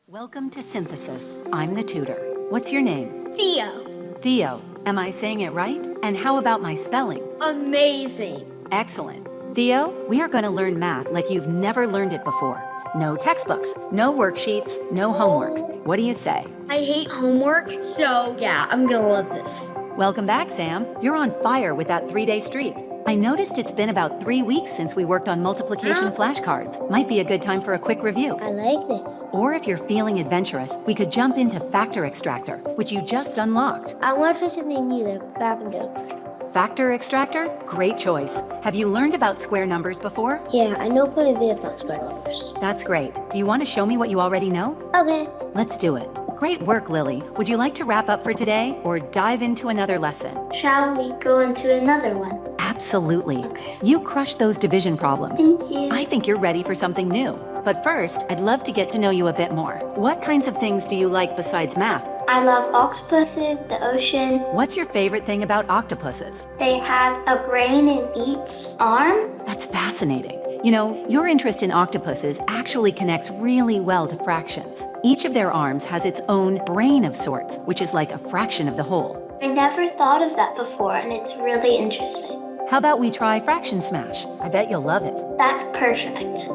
Welcome to Synthesis. I'm the tutor. What's your name? Theo. Theo. Am I saying it right? And how about my spelling? Amazing. Excellent. Theo, we are going to learn math like you've never learned it before. No textbooks, no worksheets, no homework. What do you say? I hate homework, so yeah, I'm gonna love this. Welcome back, Sam. You're on fire with that 3-day streak. I noticed it's been about 3 weeks since we worked on multiplication flashcards. Might be a good time for a quick review. I like this. Or if you're feeling adventurous, we could jump into factor extractor, which you just unlocked. I want for something new like backwards. Factor extractor? Great choice. Have you learned about square numbers before? Yeah, I know quite a bit about square numbers. That's great. Do you want to show me what you already know? Okay. Let's do it. Great work, Lily. Would you like to wrap up for today or dive into another lesson? Shall we go into another one? Absolutely. Okay. You crushed those division problems. Thank you. I think you're ready for something new. But first, I'd love to get to know you a bit more. What kinds of things do you like besides math? I love octopuses, the ocean. What's your favorite thing about octopuses? They have a brain in each arm. That's fascinating. You know, your interest in octopuses actually connects really well to fractions. Each of their arms has its own brain of sorts, which is like a fraction of the whole. I never thought of that before, and it's really interesting. How about we try fraction smash? I bet you'll love it. That's perfect.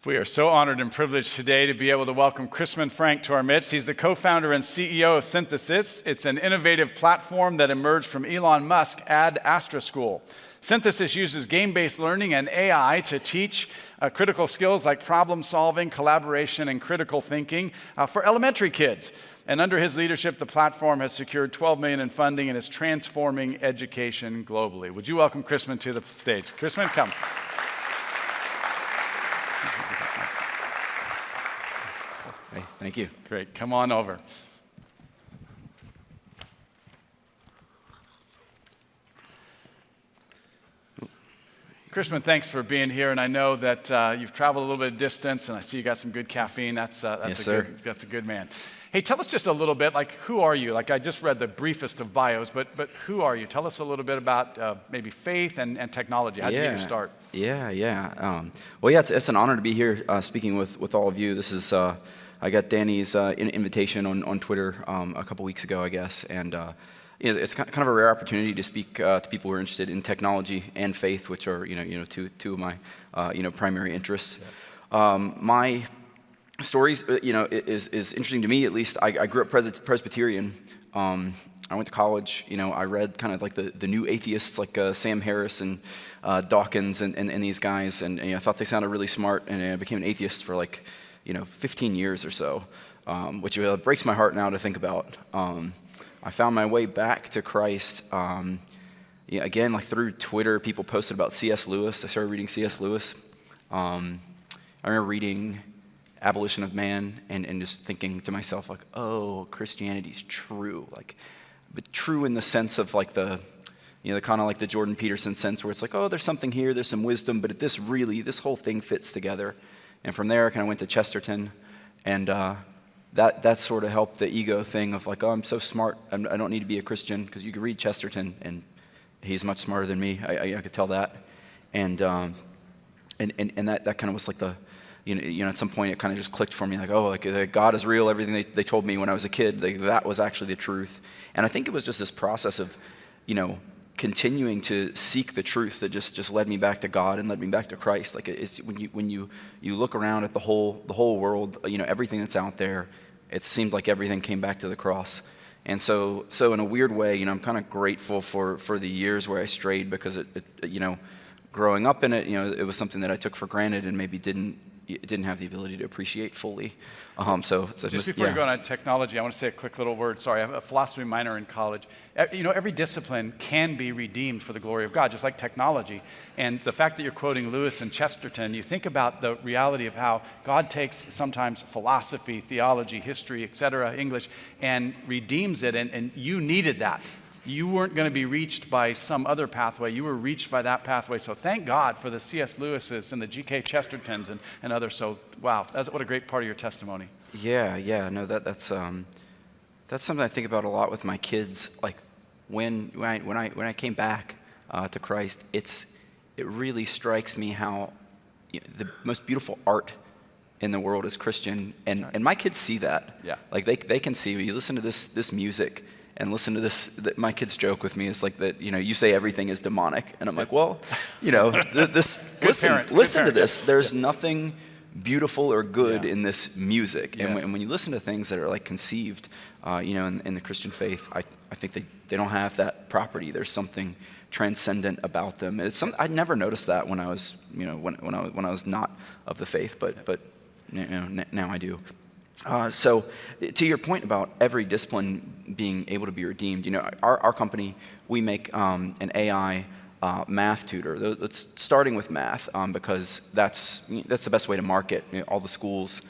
We are so honored and privileged today to be able to welcome Chrisman Frank to our midst. He's the co-founder and CEO of Synthesis. It's an innovative platform that emerged from Elon Musk at Astra School. Synthesis uses game-based learning and AI to teach critical skills like problem solving, collaboration, and critical thinking for elementary kids. And under his leadership, the platform has secured $12 million in funding and is transforming education globally. Would you welcome Chrisman to the stage? Chrisman, come. Hey, thank you. Great, come on over. Chrisman, thanks for being here, and I know that you've traveled a little bit of distance, and I see you got some good caffeine. That's Yes, a good man. Hey, tell us just a little bit, like, who are you? Like, I just read the briefest of bios, but who are you? Tell us a little bit about maybe faith and technology. How'd you get your start? Well, it's an honor to be here speaking with all of you. This is I got Danny's invitation on Twitter a couple weeks ago, I guess, and it's kind of a rare opportunity to speak to people who are interested in technology and faith, which are two of my primary interests. My stories, is interesting to me at least. I grew up Presbyterian. I went to college. I read kind of like the new atheists like Sam Harris and Dawkins and these guys, and I thought they sounded really smart, and I became an atheist for 15 years or so, which breaks my heart now to think about. I found my way back to Christ, again, like through Twitter. People posted about C.S. Lewis. I started reading C.S. Lewis. I remember reading Abolition of Man and just thinking to myself, like, oh, Christianity's true. But true in the sense of like the kind of like the Jordan Peterson sense where it's like, oh, there's something here, there's some wisdom, but this whole thing fits together. And from there, I kind of went to Chesterton, and that sort of helped the ego thing of like, oh, I'm so smart, I don't need to be a Christian, because you could read Chesterton, and he's much smarter than me. I could tell that, and that kind of was like the, at some point it kind of just clicked for me, like, oh, like God is real. Everything they told me when I was a kid, that was actually the truth. And I think it was just this process of, continuing to seek the truth that just led me back to God and led me back to Christ. Like it's when you look around at the whole world, everything that's out there, it seemed like everything came back to the cross. And so in a weird way, I'm kind of grateful for the years where I strayed, because it growing up in it, it was something that I took for granted and maybe didn't have the ability to appreciate fully. Just before you go on technology, I want to say a quick little word. Sorry, I have a philosophy minor in college. Every discipline can be redeemed for the glory of God, just like technology. And the fact that you're quoting Lewis and Chesterton, you think about the reality of how God takes sometimes philosophy, theology, history, etc., English, and redeems it, and you needed that. You weren't going to be reached by some other pathway. You were reached by that pathway. So thank God for the C.S. Lewis's and the G.K. Chestertons and others. So wow, what a great part of your testimony. No, that's something I think about a lot with my kids. Like when I came back to Christ, it really strikes me how the most beautiful art in the world is Christian, and my kids see that. Yeah. Like they can see, you listen to this music and listen to this, my kids joke with me, it's like that, you say everything is demonic, and I'm like, well, listen to this. There's nothing beautiful or good in this music. Yes. And when you listen to things that are like conceived, in the Christian faith, I think they don't have that property. There's something transcendent about them. I'd never noticed that when I was, when I was not of the faith, but now I do. So to your point about every discipline being able to be redeemed, our company, we make an AI math tutor. That's starting with math because that's the best way to market. All the schools,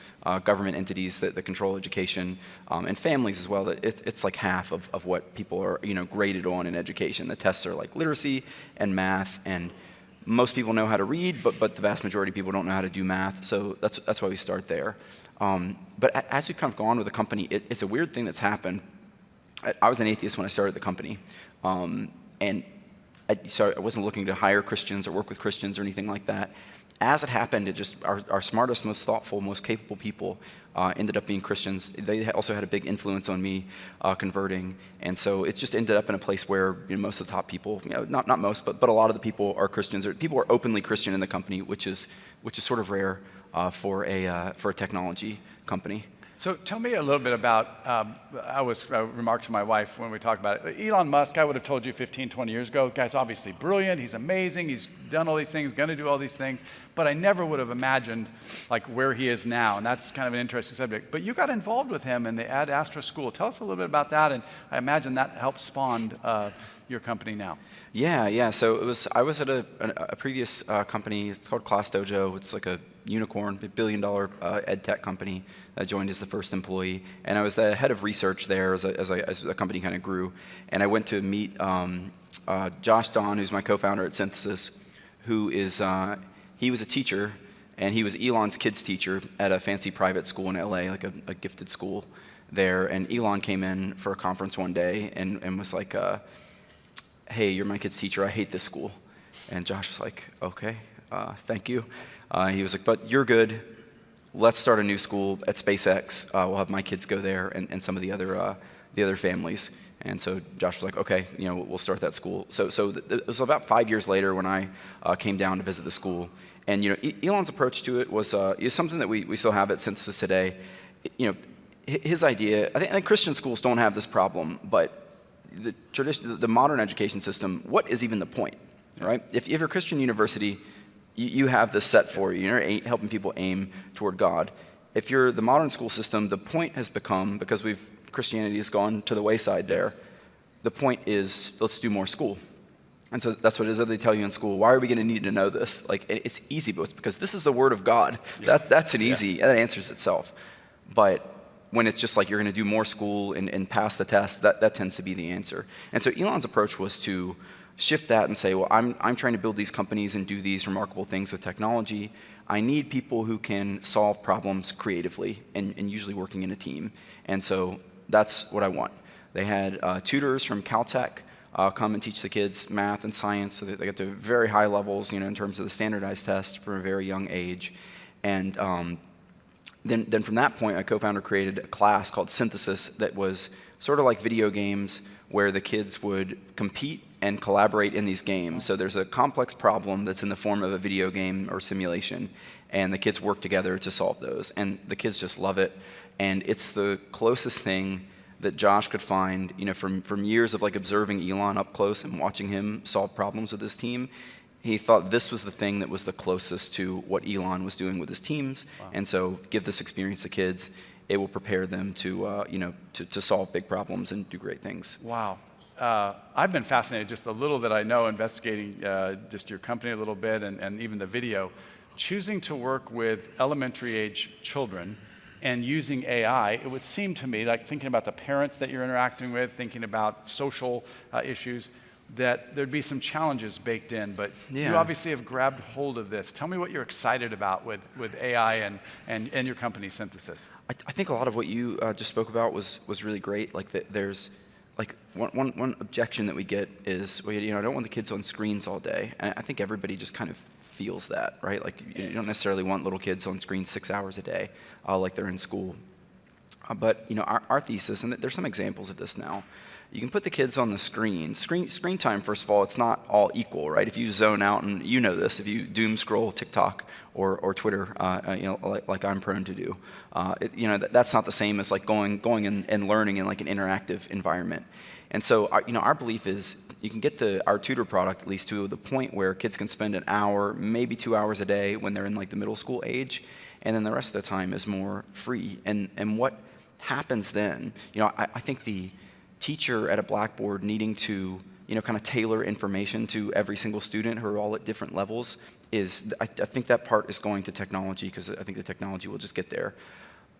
government entities that control education, and families as well. It's like half of what people are graded on in education. The tests are like literacy and math, and most people know how to read, but the vast majority of people don't know how to do math. So that's why we start there. But as we've kind of gone with the company, it's a weird thing that's happened. I was an atheist when I started the company, and so I wasn't looking to hire Christians or work with Christians or anything like that. As it happened, our smartest, most thoughtful, most capable people ended up being Christians. They also had a big influence on me converting, and so it just ended up in a place where most of the top people, not most, but a lot of the people are Christians. Or people are openly Christian in the company, which is sort of rare for a technology company. So tell me a little bit about, I remarked to my wife when we talked about it, Elon Musk, I would have told you 15, 20 years ago, the guy's obviously brilliant, he's amazing, he's done all these things, going to do all these things, but I never would have imagined like where he is now, and that's kind of an interesting subject. But you got involved with him in the Astra school. Tell us a little bit about that, and I imagine that helped spawn your company now. Yeah. So I was at a previous company. It's called ClassDojo. It's like a unicorn, $1 billion ed tech company. I joined as the first employee, and I was the head of research there as the company kind of grew. And I went to meet Josh Don, who's my co-founder at Synthesis, who is he was a teacher, and he was Elon's kids teacher at a fancy private school in LA, like a gifted school there. And Elon came in for a conference one day and was like, hey, you're my kid's teacher, I hate this school. And Josh was like, okay, thank you. He was like, but you're good, let's start a new school at SpaceX. We'll have my kids go there and some of the other families. And so Josh was like, okay, we'll start that school. So it was about 5 years later when I came down to visit the school. And Elon's approach to it was something that we still have at Synthesis today. His idea, I think Christian schools don't have this problem, but the modern education system, what is even the point, right? If you're a Christian university, you have this set for you. You're helping people aim toward God. If you're the modern school system, the point has become, because Christianity has gone to the wayside there, the point is, let's do more school. And so that's what it is that they tell you in school. Why are we going to need to know this? Like, it's easy, but it's because this is the Word of God. Yeah. That's an easy, that answers itself. But when it's just like you're going to do more school and pass the test, that tends to be the answer. And so Elon's approach was to shift that and say, well, I'm trying to build these companies and do these remarkable things with technology. I need people who can solve problems creatively and usually working in a team. And so that's what I want. They had tutors from Caltech come and teach the kids math and science, so that they get to very high levels, in terms of the standardized test from a very young age. And then from that point, my co-founder created a class called Synthesis that was sort of like video games where the kids would compete and collaborate in these games. So there's a complex problem that's in the form of a video game or simulation, and the kids work together to solve those. And the kids just love it. And it's the closest thing that Josh could find, from years of like observing Elon up close and watching him solve problems with his team. He thought this was the thing that was the closest to what Elon was doing with his teams. Wow. And so give this experience to kids. It will prepare them to solve big problems and do great things. Wow. I've been fascinated, just a little that I know, investigating just your company a little bit and even the video, choosing to work with elementary age children and using AI. It would seem to me, like thinking about the parents that you're interacting with, thinking about social issues, that there'd be some challenges baked in, but you obviously have grabbed hold of this. Tell me what you're excited about with AI and your company, Synthesis. I think a lot of what you just spoke about was really great. Like there's like one objection that we get is, well, I don't want the kids on screens all day. And I think everybody just kind of feels that, right? Like you don't necessarily want little kids on screen 6 hours a day, like they're in school. But our thesis, and there's some examples of this now, you can put the kids on the screen. Screen time, first of all, it's not all equal, right? If you zone out, and you know this, if you doom scroll TikTok or Twitter, like I'm prone to do, that's not the same as like going and learning in like an interactive environment. And so, our belief is you can get our tutor product at least to the point where kids can spend an hour, maybe 2 hours a day when they're in like the middle school age, and then the rest of the time is more free. And what happens then, I think the teacher at a blackboard needing to, kind of tailor information to every single student who are all at different levels I think that part is going to technology, because I think the technology will just get there.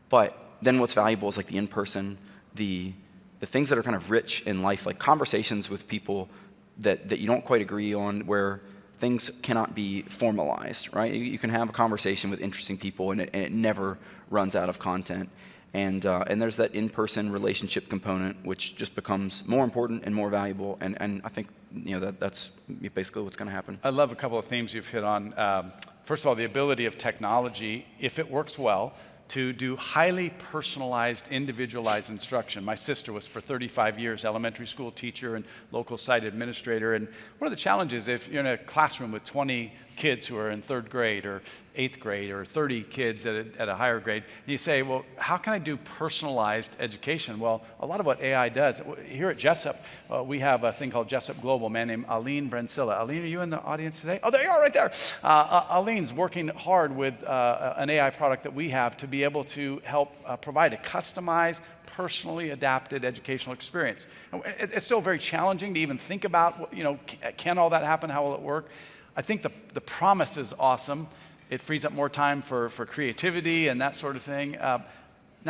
But then what's valuable is like the in-person, the things that are kind of rich in life, like conversations with people that you don't quite agree on, where things cannot be formalized, right? You can have a conversation with interesting people, and it never runs out of content. And there's that in-person relationship component, which just becomes more important and more valuable. And I think that's basically what's going to happen. I love a couple of themes you've hit on. First of all, the ability of technology, if it works well, to do highly personalized, individualized instruction. My sister was for 35 years elementary school teacher and local site administrator. And one of the challenges, if you're in a classroom with 20 kids who are in 3rd grade or 8th grade, or 30 kids at a higher grade, and you say, well, how can I do personalized education? Well, a lot of what AI does, here at Jessup, we have a thing called Jessup Global, a man named Aline Vrancilla. Aline, are you in the audience today? Oh, there you are right there. Aline's working hard with an AI product that we have to be able to help provide a customized, personally adapted educational experience. It's still very challenging to even think about, can all that happen? How will it work? I think the promise is awesome. It frees up more time for creativity and that sort of thing. Now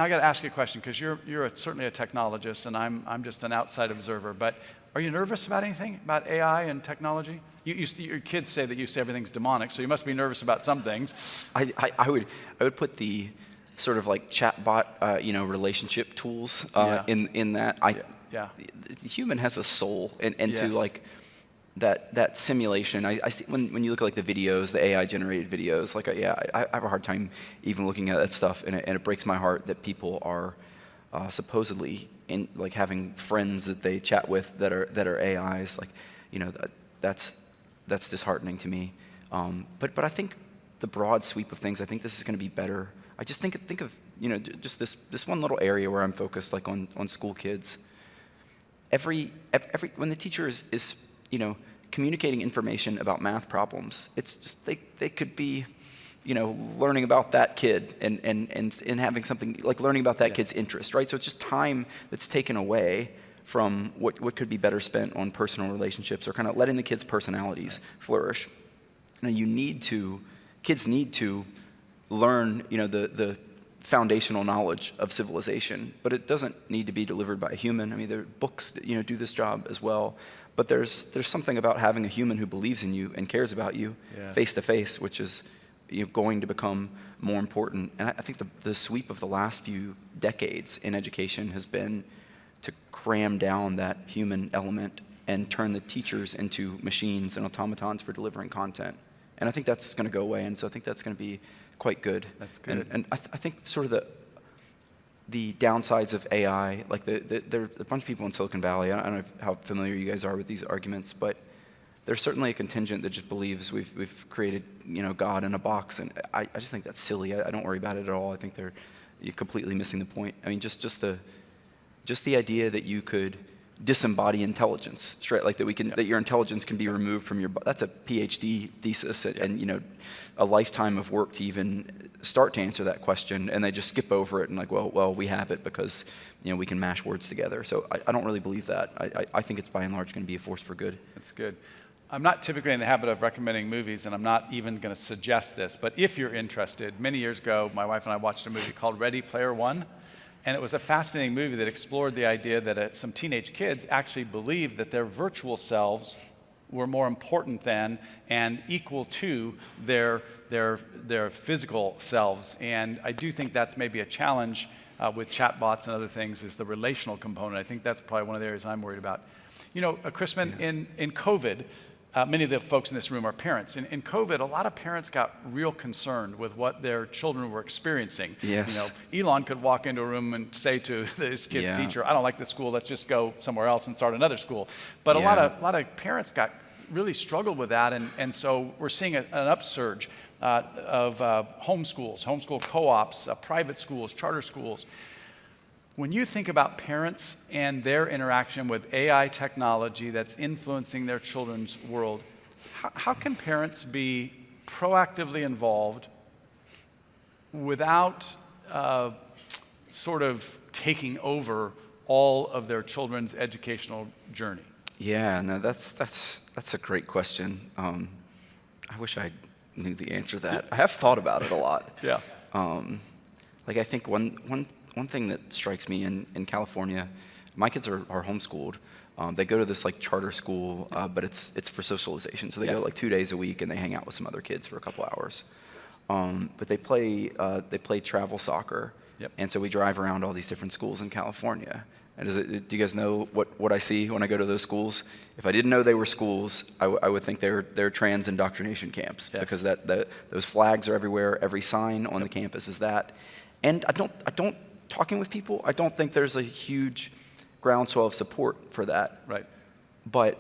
I got to ask you a question, because you're certainly a technologist, and I'm just an outside observer. But are you nervous about anything about AI and technology? Your kids say that you say everything's demonic, so you must be nervous about some things. I would put the sort of like chatbot, relationship tools in that. The human has a soul, and yes. To like that simulation. I see when you look at like the videos, the AI generated videos. Like I have a hard time even looking at that stuff, and it breaks my heart that people are supposedly like having friends that they chat with that are AIs. Like that's disheartening to me. But I think the broad sweep of things, I think this is going to be better. I just think of just this one little area where I'm focused, like on school kids. Every when the teacher is communicating information about math problems, it's just they could be learning about that kid and having something like learning about that kid's interest, right? So it's just time that's taken away from what could be better spent on personal relationships, or kind of letting the kids' personalities flourish. Kids need to learn, the foundational knowledge of civilization, but it doesn't need to be delivered by a human. I mean, there are books that, do this job as well, but there's something about having a human who believes in you and cares about you face to face, which is going to become more important. And I think the sweep of the last few decades in education has been to cram down that human element and turn the teachers into machines and automatons for delivering content. And I think that's going to go away, and so I think that's going to be quite good. That's good. And I think sort of the downsides of AI, like there are a bunch of people in Silicon Valley. I don't know how familiar you guys are with these arguments, but there's certainly a contingent that just believes we've created God in a box, and I just think that's silly. I don't worry about it at all. I think you're completely missing the point. I mean, just the idea that you could disembody intelligence, straight, like that your intelligence can be removed from your. That's a PhD thesis, and a lifetime of work to even start to answer that question, and they just skip over it and like, well, we have it because we can mash words together. So I don't really believe that. I think it's by and large going to be a force for good. That's good. I'm not typically in the habit of recommending movies, and I'm not even going to suggest this, but if you're interested, many years ago, my wife and I watched a movie called Ready Player One. And it was a fascinating movie that explored the idea that some teenage kids actually believed that their virtual selves were more important than and equal to their physical selves. And I do think that's maybe a challenge with chatbots and other things, is the relational component. I think that's probably one of the areas I'm worried about. Chrisman, in COVID, many of the folks in this room are parents. In COVID, a lot of parents got real concerned with what their children were experiencing. Yes. Elon could walk into a room and say to his kid's teacher, I don't like this school, let's just go somewhere else and start another school. But a lot of parents got really struggled with that, and so we're seeing an upsurge of homeschool co-ops, private schools, charter schools. When you think about parents and their interaction with AI technology that's influencing their children's world, how can parents be proactively involved without sort of taking over all of their children's educational journey? Yeah, no, that's a great question. I wish I knew the answer to that. I have thought about it a lot. Yeah. Like I think one thing that strikes me in California, my kids are homeschooled. They go to this like charter school, but it's for socialization. So they go like 2 days a week and they hang out with some other kids for a couple hours. But they play travel soccer. Yep. And so we drive around all these different schools in California. And do you guys know what I see when I go to those schools? If I didn't know they were schools, I would think they're trans indoctrination camps, because those flags are everywhere. Every sign on the campus is that. And I don't talking with people, I don't think there's a huge groundswell of support for that. Right. But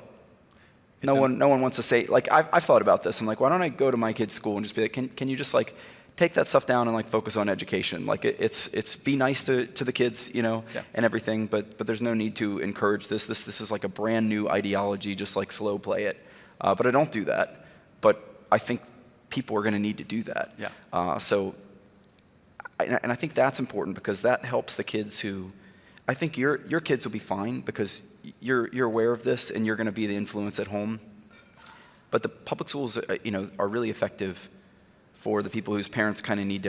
no one wants to say, like, I've thought about this. I'm like, why don't I go to my kid's school and just be like, can you just like take that stuff down and like focus on education? Like it's be nice to the kids, and everything, but there's no need to encourage this. This is like a brand new ideology, just like slow play it. But I don't do that. But I think people are going to need to do that. Yeah. And I think that's important, because that helps the kids who, I think your kids will be fine because you're aware of this and you're going to be the influence at home. But the public schools, are really effective for the people whose parents kind of need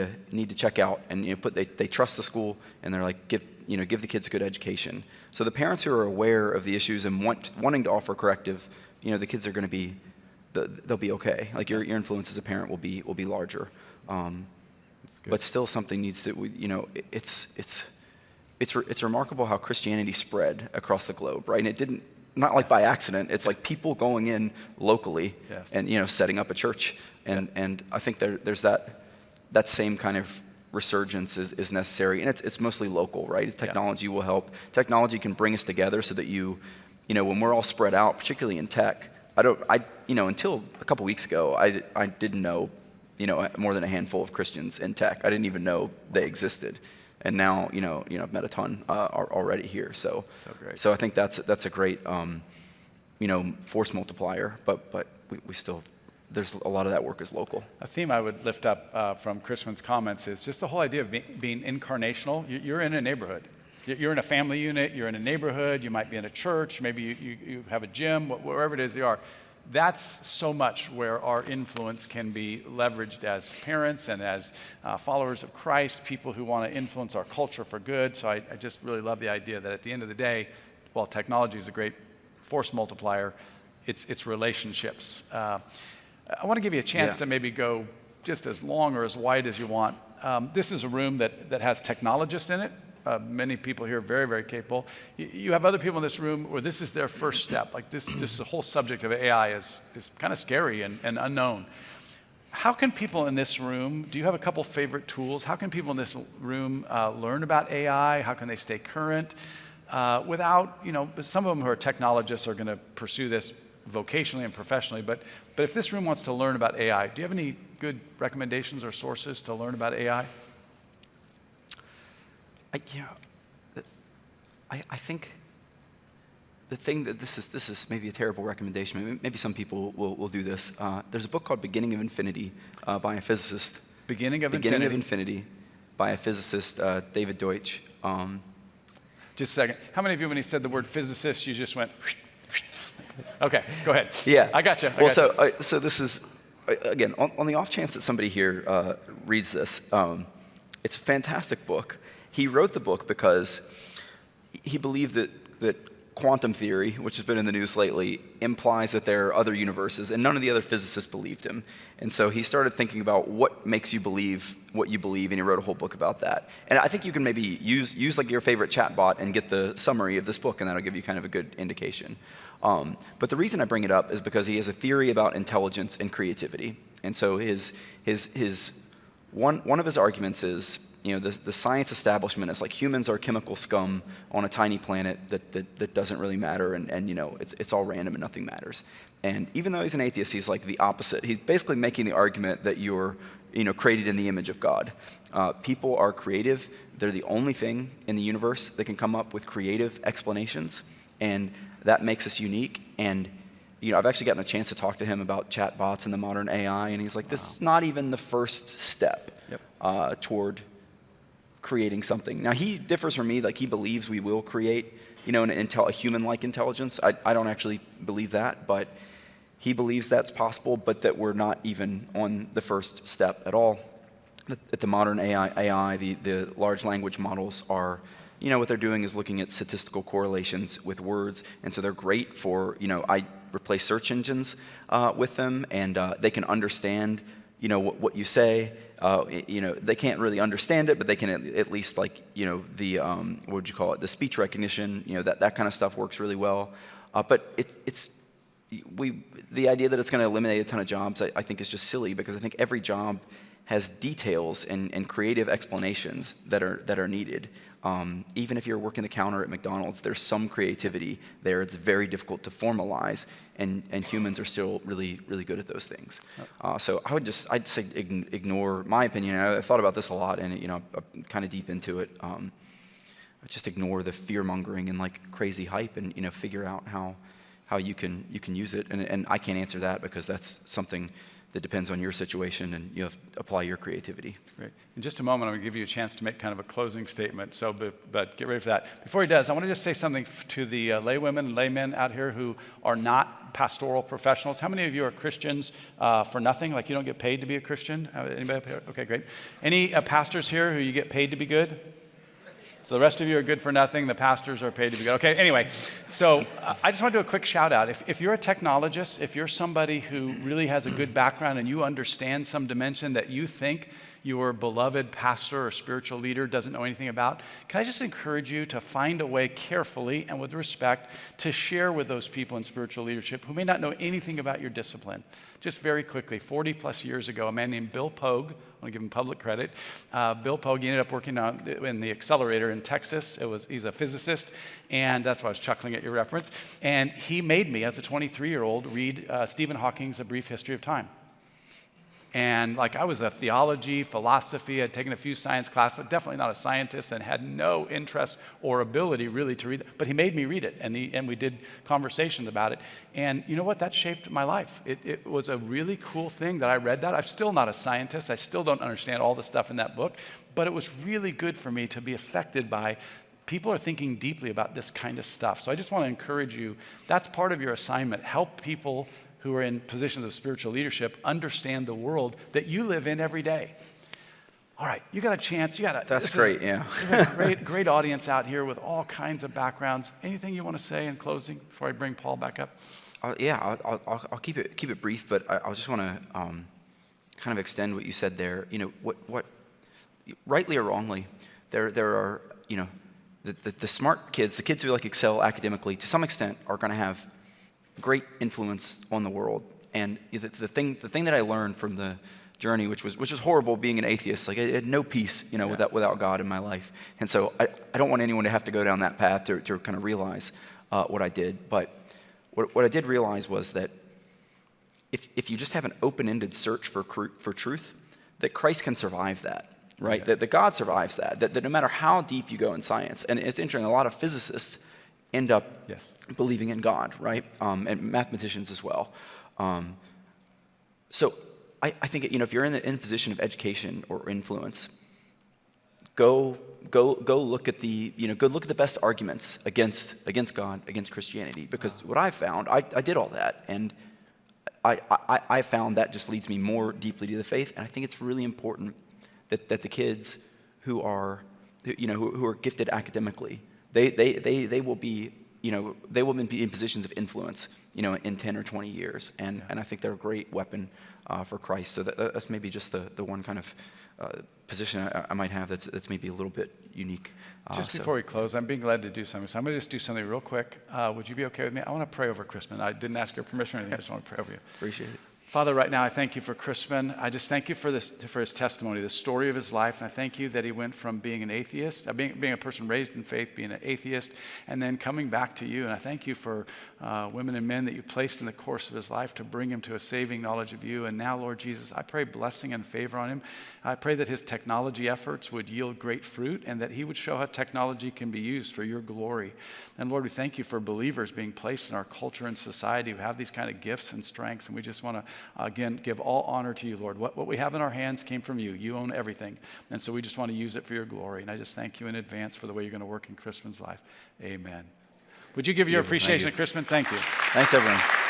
to check out, and they trust the school, and they're like, give the kids a good education. So the parents who are aware of the issues and wanting to offer corrective, the kids are going to be, they'll be okay. Like your influence as a parent will be larger. But still, something needs to, it's remarkable how Christianity spread across the globe, right? And it didn't, not like by accident. It's like people going in locally and setting up a church, and I think there's that same kind of resurgence is necessary, and it's mostly local, right? Technology will help. Technology can bring us together so that when we're all spread out, particularly in tech. Until a couple weeks ago, I didn't know more than a handful of Christians in tech. I didn't even know they existed. And now, I've met a ton already here. So great. So I think that's a great, force multiplier. But we still, there's a lot of that work is local. A theme I would lift up from Chrisman's comments is just the whole idea of being incarnational. You're in a neighborhood. You're in a family unit. You're in a neighborhood. You might be in a church. Maybe you have a gym. Wherever it is you are. That's so much where our influence can be leveraged as parents and as followers of Christ, people who want to influence our culture for good. So I just really love the idea that at the end of the day, while technology is a great force multiplier, it's relationships. I want to give you a chance to maybe go just as long or as wide as you want. This is a room that has technologists in it. Many people here are very, very capable. You have other people in this room where this is their first step. Like this the whole subject of AI is kind of scary and unknown. How can people in this room, do you have a couple favorite tools? How can people in this room learn about AI? How can they stay current without, some of them who are technologists are going to pursue this vocationally and professionally, but if this room wants to learn about AI, do you have any good recommendations or sources to learn about AI? I think the thing that this is maybe a terrible recommendation. Maybe some people will do this. There's a book called Beginning of Infinity by a physicist. Beginning of Infinity by a physicist, David Deutsch. Just a second. How many of you, when he said the word physicist, you just went, okay, go ahead. Yeah. I got you. So this is, again, on the off chance that somebody here reads this, it's a fantastic book. He wrote the book because he believed that quantum theory, which has been in the news lately, implies that there are other universes, and none of the other physicists believed him. And so he started thinking about what makes you believe what you believe, and he wrote a whole book about that. And I think you can maybe use like your favorite chatbot and get the summary of this book, and that'll give you kind of a good indication. But the reason I bring it up is because he has a theory about intelligence and creativity. And so one of his arguments is, the science establishment is like humans are chemical scum on a tiny planet that doesn't really matter, and it's all random and nothing matters. And even though he's an atheist, he's like the opposite. He's basically making the argument that you're created in the image of God. People are creative. They're the only thing in the universe that can come up with creative explanations, and that makes us unique. And I've actually gotten a chance to talk to him about chatbots and the modern AI, and he's like, this is not even the first step toward creating something. Now, he differs from me. Like, he believes we will create, a human-like intelligence. I don't actually believe that, but he believes that's possible, but that we're not even on the first step at all. That the modern AI, the large language models are, what they're doing is looking at statistical correlations with words, and so they're great for, I replace search engines with them, and they can understand, what you say. They can't really understand it, but they can at least, like, the what would you call it? The speech recognition, that kind of stuff works really well. But the idea that it's going to eliminate a ton of jobs, I think, is just silly, because I think every job has details and creative explanations that are needed. Even if you're working the counter at McDonald's, there's some creativity there. It's very difficult to formalize, and humans are still really, really good at those things. So I'd say ignore my opinion. I've thought about this a lot, and I'm kind of deep into it. Just ignore the fear mongering and like crazy hype, and figure out how you can use it. And I can't answer that, because that's something that depends on your situation, and you have to apply your creativity. Great. In just a moment, I'm going to give you a chance to make kind of a closing statement, but get ready for that. Before he does, I want to just say something to the laywomen and laymen out here who are not pastoral professionals. How many of you are Christians for nothing? Like, you don't get paid to be a Christian? Anybody up here? Okay, great. Any pastors here who you get paid to be good? So the rest of you are good for nothing. The pastors are paid to be good. Okay, anyway, so I just want to do a quick shout out. If you're a technologist, if you're somebody who really has a good background and you understand some dimension that you think your beloved pastor or spiritual leader doesn't know anything about, can I just encourage you to find a way carefully and with respect to share with those people in spiritual leadership who may not know anything about your discipline. Just very quickly, 40 plus years ago, a man named Bill Pogue, I want to give him public credit. Bill Pogue ended up working in the accelerator in Texas. He's a physicist, and that's why I was chuckling at your reference. And he made me, as a 23-year-old, read Stephen Hawking's A Brief History of Time. And like, I was a theology, philosophy, I'd taken a few science classes, but definitely not a scientist, and had no interest or ability really to read it. But he made me read it, and we did conversations about it. And you know what? That shaped my life. It was a really cool thing that I read that. I'm still not a scientist. I still don't understand all the stuff in that book, but it was really good for me to be affected by people are thinking deeply about this kind of stuff. So I just want to encourage you, that's part of your assignment. Help people who are in positions of spiritual leadership understand the world that you live in every day. All right, you got a chance. That's great, yeah. There's a great audience out here with all kinds of backgrounds. Anything you want to say in closing before I bring Paul back up? I'll keep it brief, but I just want to kind of extend what you said there. What rightly or wrongly, there are the smart kids, the kids who like excel academically, to some extent, are going to have great influence on the world. And the thing that I learned from the journey, which was horrible being an atheist, like I had no peace, without God in my life. And so I don't want anyone to have to go down that path to kind of realize what I did. But what I did realize was that if you just have an open-ended search for truth, that Christ can survive that, right? Yeah. That God survives that no matter how deep you go in science. And it's interesting, a lot of physicists end up believing in God, right? And mathematicians as well. So I think if you're in a position of education or influence, go look at the best arguments against God, against Christianity. Because what I found, I did all that, and I found that just leads me more deeply to the faith. And I think it's really important that the kids who are gifted academically, they will be they will be in positions of influence, in 10 or 20 years. And I think they're a great weapon for Christ. So that's maybe just the one kind of position I might have that's maybe a little bit unique. Just before we close, I'm being led to do something. So I'm going to just do something real quick. Would you be okay with me? I want to pray over Chrisman. I didn't ask your permission or anything. I just want to pray over you. Appreciate it. Father, right now I thank you for Chrisman. I just thank you for his testimony, the story of his life. And I thank you that he went from being an atheist, being a person raised in faith, being an atheist, and then coming back to you. And I thank you for women and men that you placed in the course of his life to bring him to a saving knowledge of you. And now, Lord Jesus, I pray blessing and favor on him. I pray that his technology efforts would yield great fruit and that he would show how technology can be used for your glory. And Lord, we thank you for believers being placed in our culture and society who have these kind of gifts and strengths. And we just want to again, give all honor to you, Lord. What we have in our hands came from you. You own everything. And so we just want to use it for your glory. And I just thank you in advance for the way you're going to work in Chrisman's life. Amen. Would you give your appreciation to Chrisman? Thank you. Thanks, everyone.